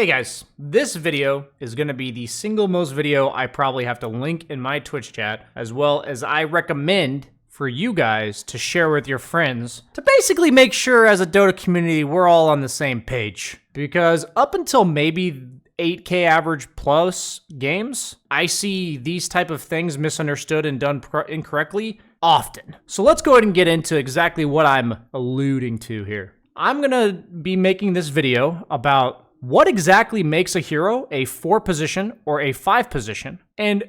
Hey guys, this video is going to be the single most video I probably have to link in my Twitch chat, as well as I recommend for you guys to share with your friends to basically make sure as a Dota community we're all on the same page. Because up until maybe 8K average plus games, I see these type of things misunderstood and done incorrectly often. So let's go ahead and get into exactly what I'm alluding to here. I'm going to be making this video about what exactly makes a hero a 4 position or a 5 position, and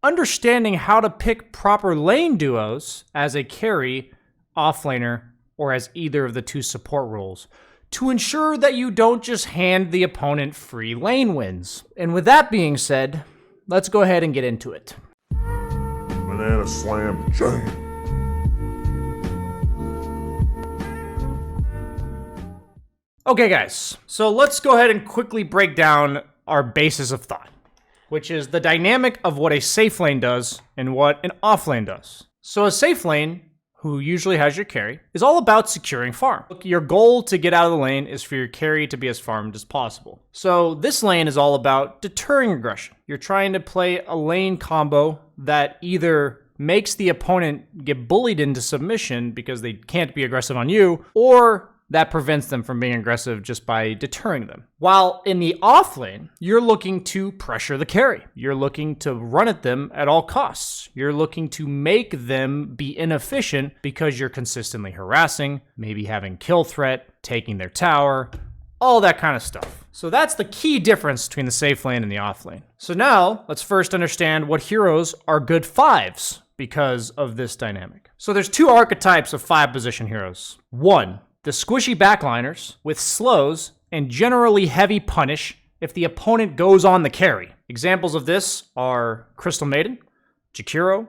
understanding how to pick proper lane duos as a carry, offlaner, or as either of the 2 support roles to ensure that you don't just hand the opponent free lane wins. And with that being said, let's go ahead and get into it. Banana slam jam. Okay guys, so let's go ahead and quickly break down our basis of thought, which is the dynamic of what a safe lane does and what an off lane does. So a safe lane, who usually has your carry, is all about securing farm. Your goal to get out of the lane is for your carry to be as farmed as possible. So this lane is all about deterring aggression. You're trying to play a lane combo that either makes the opponent get bullied into submission because they can't be aggressive on you, or that prevents them from being aggressive just by deterring them. While in the off lane, you're looking to pressure the carry. You're looking to run at them at all costs. You're looking to make them be inefficient because you're consistently harassing, maybe having kill threat, taking their tower, all that kind of stuff. So that's the key difference between the safe lane and the off lane. So now let's first understand what heroes are good 5s because of this dynamic. So there's 2 archetypes of 5 position heroes. 1, the squishy backliners with slows and generally heavy punish if the opponent goes on the carry. Examples of this are Crystal Maiden, Jakiro,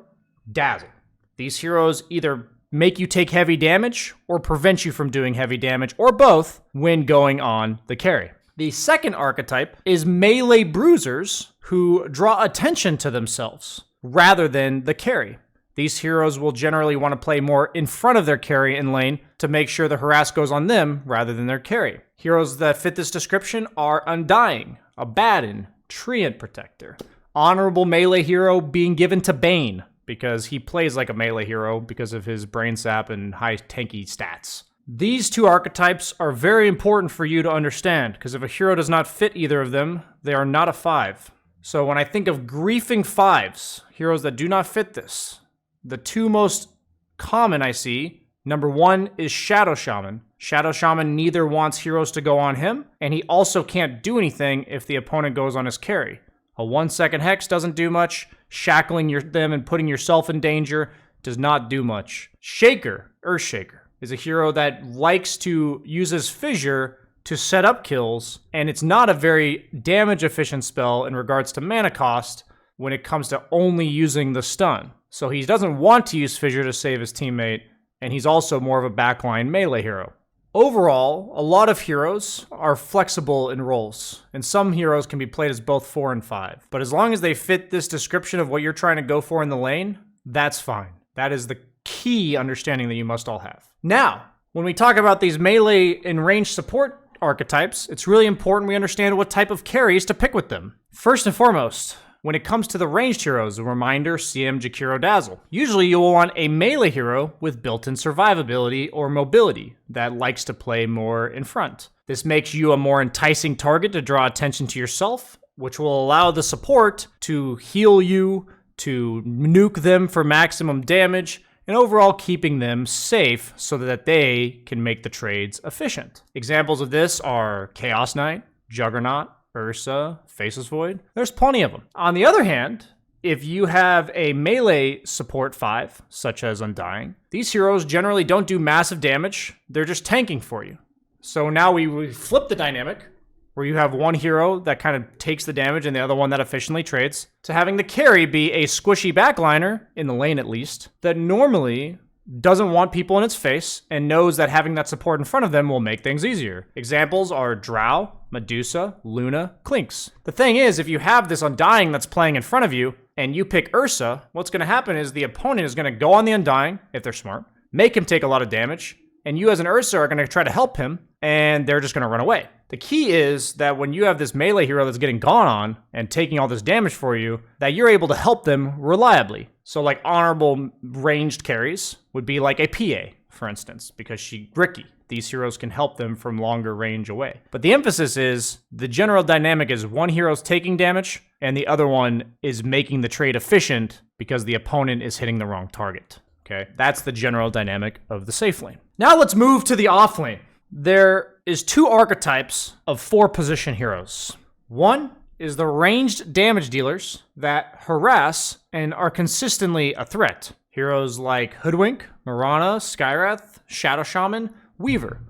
Dazzle. These heroes either make you take heavy damage or prevent you from doing heavy damage, or both, when going on the carry. The second archetype is melee bruisers who draw attention to themselves rather than the carry. These heroes will generally want to play more in front of their carry in lane to make sure the harass goes on them rather than their carry. Heroes that fit this description are Undying, Abaddon, Treant Protector. Honorable melee hero being given to Bane because he plays like a melee hero because of his brain sap and high tanky stats. These 2 archetypes are very important for you to understand because if a hero does not fit either of them, they are not a 5. So when I think of griefing 5s, heroes that do not fit this, the 2 most common I see, number 1 is Shadow Shaman. Shadow Shaman neither wants heroes to go on him, and he also can't do anything if the opponent goes on his carry. A 1-second Hex doesn't do much. Shackling them and putting yourself in danger does not do much. Shaker, Earthshaker, is a hero that likes to use his Fissure to set up kills, and it's not a very damage efficient spell in regards to mana cost when it comes to only using the stun. So he doesn't want to use Fissure to save his teammate, and he's also more of a backline melee hero. Overall, a lot of heroes are flexible in roles, and some heroes can be played as both 4 and 5. But as long as they fit this description of what you're trying to go for in the lane, that's fine. That is the key understanding that you must all have. Now, when we talk about these melee and ranged support archetypes, it's really important we understand what type of carries to pick with them. First and foremost, when it comes to the ranged heroes, a reminder, CM, Jakiro, Dazzle. Usually you will want a melee hero with built-in survivability or mobility that likes to play more in front. This makes you a more enticing target to draw attention to yourself, which will allow the support to heal you, to nuke them for maximum damage, and overall keeping them safe so that they can make the trades efficient. Examples of this are Chaos Knight, Juggernaut, Ursa, Faceless Void. There's plenty of them. On the other hand, if you have a melee support 5, such as Undying, these heroes generally don't do massive damage. They're just tanking for you. So now we flip the dynamic, where you have one hero that kind of takes the damage and the other one that efficiently trades, to having the carry be a squishy backliner, in the lane at least, that normally doesn't want people in its face and knows that having that support in front of them will make things easier. Examples are Drow, Medusa, Luna, Clinks. The thing is, if you have this Undying that's playing in front of you and you pick Ursa, what's going to happen is the opponent is going to go on the Undying, if they're smart, make him take a lot of damage, and you as an Ursa are going to try to help him, and they're just going to run away. The key is that when you have this melee hero that's getting gone on and taking all this damage for you, that you're able to help them reliably. So like honorable ranged carries would be like a PA, for instance, because Ricky. These heroes can help them from longer range away. But the emphasis is, the general dynamic is one hero's taking damage, and the other one is making the trade efficient because the opponent is hitting the wrong target. Okay, that's the general dynamic of the safe lane. Now let's move to the off lane. There is 2 archetypes of 4 position heroes. One is the ranged damage dealers that harass and are consistently a threat. Heroes like Hoodwink, Mirana, Skywrath, Shadow Shaman, Weaver.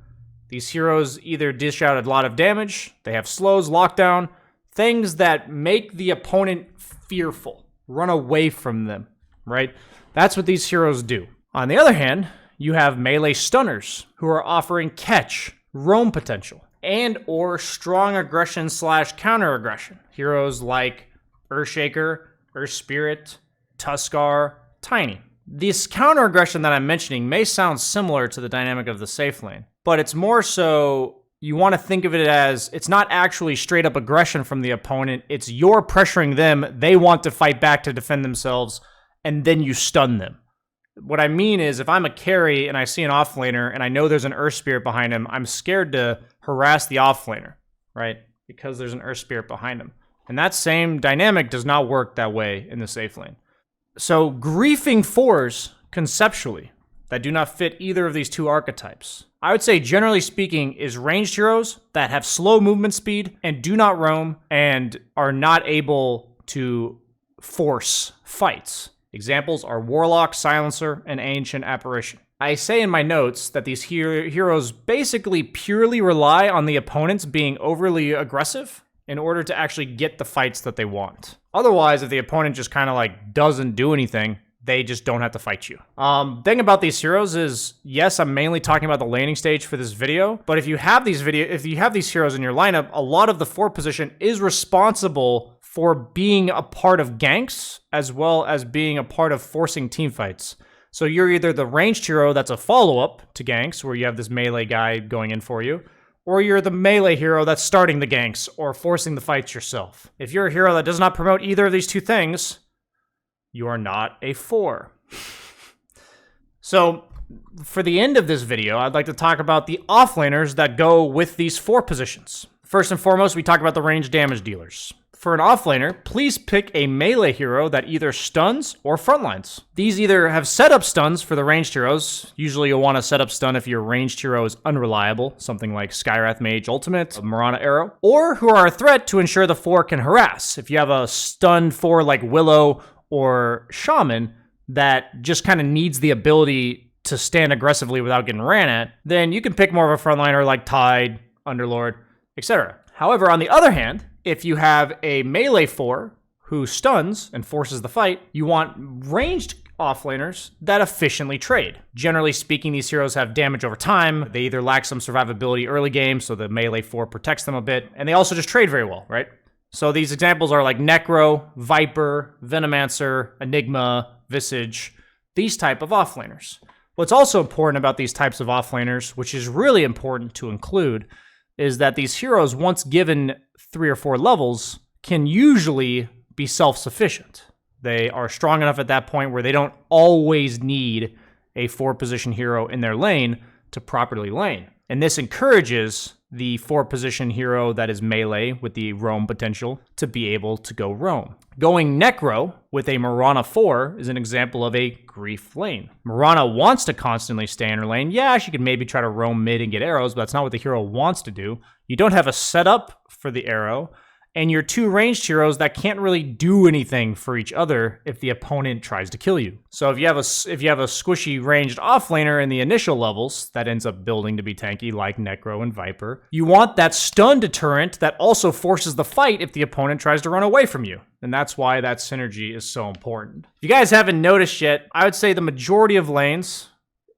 These heroes either dish out a lot of damage, they have slows, lockdown, things that make the opponent fearful, run away from them, right? That's what these heroes do. On the other hand, you have melee stunners who are offering catch, roam potential, and or strong aggression / counter aggression. Heroes like Earthshaker, Earth Spirit, Tuskar, Tiny. This counter aggression that I'm mentioning may sound similar to the dynamic of the safe lane, but it's more so you want to think of it as it's not actually straight up aggression from the opponent. It's you're pressuring them. They want to fight back to defend themselves, and then you stun them. What I mean is, if I'm a carry and I see an offlaner and I know there's an Earth Spirit behind him, I'm scared to harass the offlaner, right? Because there's an Earth Spirit behind him. And that same dynamic does not work that way in the safe lane. So griefing 4s, conceptually, that do not fit either of these 2 archetypes, I would say, generally speaking, is ranged heroes that have slow movement speed and do not roam and are not able to force fights. Examples are Warlock, Silencer, and Ancient Apparition. I say in my notes that these heroes basically purely rely on the opponents being overly aggressive in order to actually get the fights that they want. Otherwise, if the opponent just kind of like doesn't do anything, they just don't have to fight you. Thing about these heroes is, yes, I'm mainly talking about the laning stage for this video, but if you have these heroes in your lineup, a lot of the 4 position is responsible for being a part of ganks as well as being a part of forcing team fights. So you're either the ranged hero that's a follow-up to ganks, where you have this melee guy going in for you, or you're the melee hero that's starting the ganks or forcing the fights yourself. If you're a hero that does not promote either of these 2 things, you are not a 4. So for the end of this video, I'd like to talk about the offlaners that go with these 4 positions. First and foremost, we talk about the ranged damage dealers. For an offlaner, please pick a melee hero that either stuns or frontlines. These either have setup stuns for the ranged heroes. Usually you'll want to set up stun if your ranged hero is unreliable, something like Skywrath Mage Ultimate, Mirana Arrow, or who are a threat to ensure the 4 can harass. If you have a stun 4 like Willow or Shaman that just kind of needs the ability to stand aggressively without getting ran at, then you can pick more of a frontliner like Tide, Underlord, etc. However, on the other hand, if you have a melee 4 who stuns and forces the fight, you want ranged offlaners that efficiently trade. Generally speaking, these heroes have damage over time. They either lack some survivability early game, so the melee 4 protects them a bit, and they also just trade very well, right? So these examples are like Necro, Viper, Venomancer, Enigma, Visage, these type of offlaners. What's also important about these types of offlaners, which is really important to include, is that these heroes, once given 3 or 4 levels, can usually be self-sufficient. They are strong enough at that point where they don't always need a 4-position hero in their lane to properly lane. And this encourages the 4-position hero that is melee with the roam potential to be able to go roam. Going Necro with a Mirana 4 is an example of a grief lane. Mirana wants to constantly stay in her lane. Yeah, she could maybe try to roam mid and get arrows, but that's not what the hero wants to do. You don't have a setup for the arrow, and you're 2 ranged heroes that can't really do anything for each other if the opponent tries to kill you. So if you have a squishy ranged offlaner in the initial levels that ends up building to be tanky like Necro and Viper, you want that stun deterrent that also forces the fight if the opponent tries to run away from you. And that's why that synergy is so important. If you guys haven't noticed yet, I would say the majority of lanes,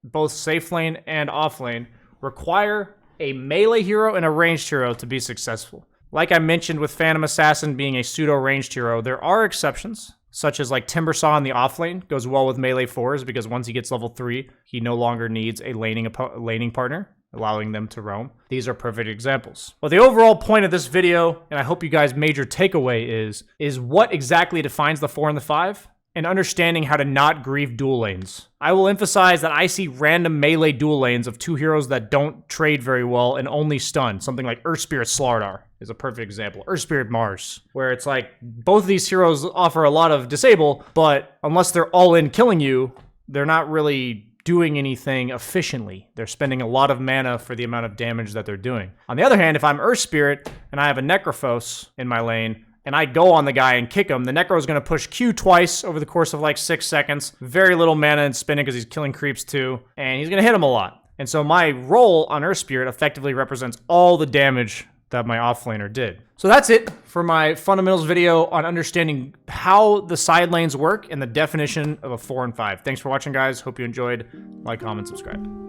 both safe lane and off lane, require a melee hero and a ranged hero to be successful. Like I mentioned with Phantom Assassin being a pseudo-ranged hero, there are exceptions. such as like Timbersaw in the offlane, goes well with melee 4s because once he gets level 3, he no longer needs a laning partner, allowing them to roam. These are perfect examples. But the overall point of this video, and I hope you guys' major takeaway is what exactly defines the 4 and the 5, and understanding how to not grieve dual lanes. I will emphasize that I see random melee dual lanes of 2 heroes that don't trade very well and only stun. Something like Earth Spirit Slardar is a perfect example. Earth Spirit Mars, where it's like both of these heroes offer a lot of disable, but unless they're all in killing you, they're not really doing anything efficiently. They're spending a lot of mana for the amount of damage that they're doing. On the other hand, if I'm Earth Spirit and I have a Necrophos in my lane, and I go on the guy and kick him, the Necro is going to push Q twice over the course of like 6 seconds. Very little mana and spinning because he's killing creeps too. And he's going to hit him a lot. And so my role on Earth Spirit effectively represents all the damage that my offlaner did. So that's it for my fundamentals video on understanding how the side lanes work and the definition of a 4 and 5. Thanks for watching, guys. Hope you enjoyed. Like, comment, subscribe.